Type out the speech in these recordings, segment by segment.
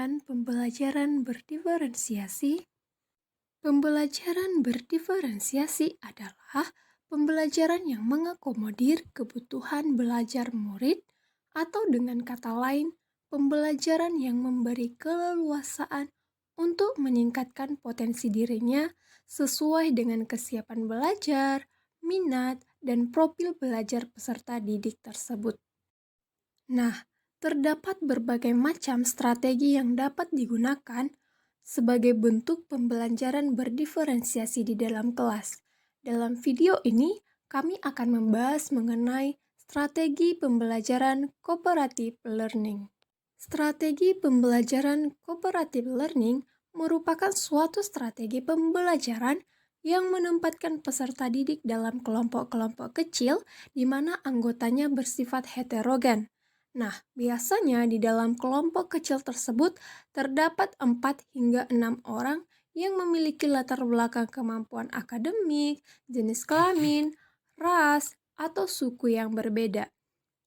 dengan pembelajaran berdiferensiasi? Pembelajaran berdiferensiasi adalah pembelajaran yang mengakomodir kebutuhan belajar murid, atau dengan kata lain, pembelajaran yang memberi keleluasaan untuk meningkatkan potensi dirinya sesuai dengan kesiapan belajar, minat, dan profil belajar peserta didik tersebut. Nah, terdapat berbagai macam strategi yang dapat digunakan sebagai bentuk pembelajaran berdiferensiasi di dalam kelas. Dalam video ini, kami akan membahas mengenai strategi pembelajaran cooperative learning. Strategi pembelajaran cooperative learning merupakan suatu strategi pembelajaran yang menempatkan peserta didik dalam kelompok-kelompok kecil di mana anggotanya bersifat heterogen. Nah, biasanya di dalam kelompok kecil tersebut terdapat 4 hingga 6 orang yang memiliki latar belakang kemampuan akademik, jenis kelamin, ras, atau suku yang berbeda.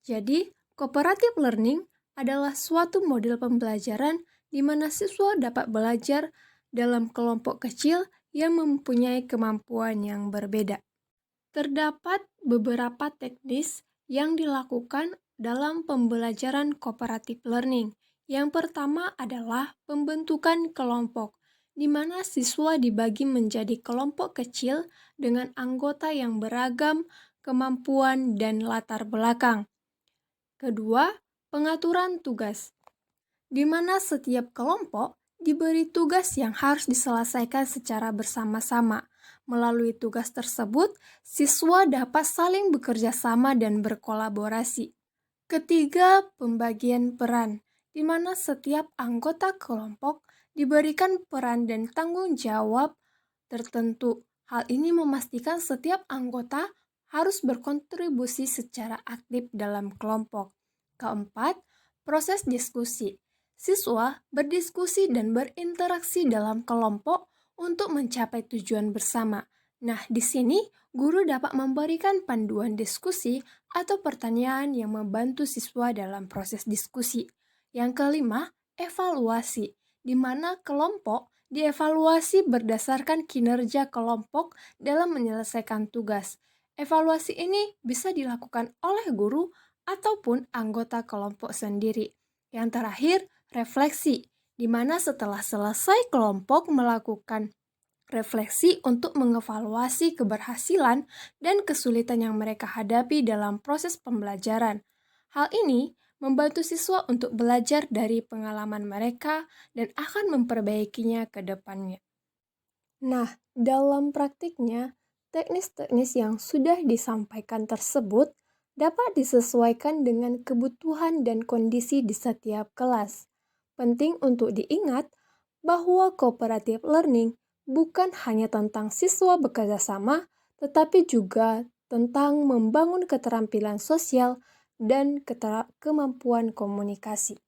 Jadi, cooperative learning adalah suatu model pembelajaran di mana siswa dapat belajar dalam kelompok kecil yang mempunyai kemampuan yang berbeda. Terdapat beberapa teknis yang dilakukan dalam pembelajaran cooperative learning. Yang pertama adalah pembentukan kelompok, di mana siswa dibagi menjadi kelompok kecil dengan anggota yang beragam kemampuan dan latar belakang. Kedua, pengaturan tugas, di mana setiap kelompok diberi tugas yang harus diselesaikan secara bersama-sama. Melalui tugas tersebut, siswa dapat saling bekerja sama dan berkolaborasi. Ketiga, pembagian peran, di mana setiap anggota kelompok diberikan peran dan tanggung jawab tertentu. Hal ini memastikan setiap anggota harus berkontribusi secara aktif dalam kelompok. Keempat, proses diskusi. Siswa berdiskusi dan berinteraksi dalam kelompok untuk mencapai tujuan bersama. Nah, di sini guru dapat memberikan panduan diskusi atau pertanyaan yang membantu siswa dalam proses diskusi. Yang kelima, evaluasi, di mana kelompok dievaluasi berdasarkan kinerja kelompok dalam menyelesaikan tugas. Evaluasi ini bisa dilakukan oleh guru ataupun anggota kelompok sendiri. Yang terakhir, refleksi, di mana setelah selesai kelompok melakukan refleksi untuk mengevaluasi keberhasilan dan kesulitan yang mereka hadapi dalam proses pembelajaran. Hal ini membantu siswa untuk belajar dari pengalaman mereka dan akan memperbaikinya ke depannya. Nah, dalam praktiknya, teknis-teknis yang sudah disampaikan tersebut dapat disesuaikan dengan kebutuhan dan kondisi di setiap kelas. Penting untuk diingat bahwa cooperative learning bukan hanya tentang siswa bekerja sama, tetapi juga tentang membangun keterampilan sosial dan kemampuan komunikasi.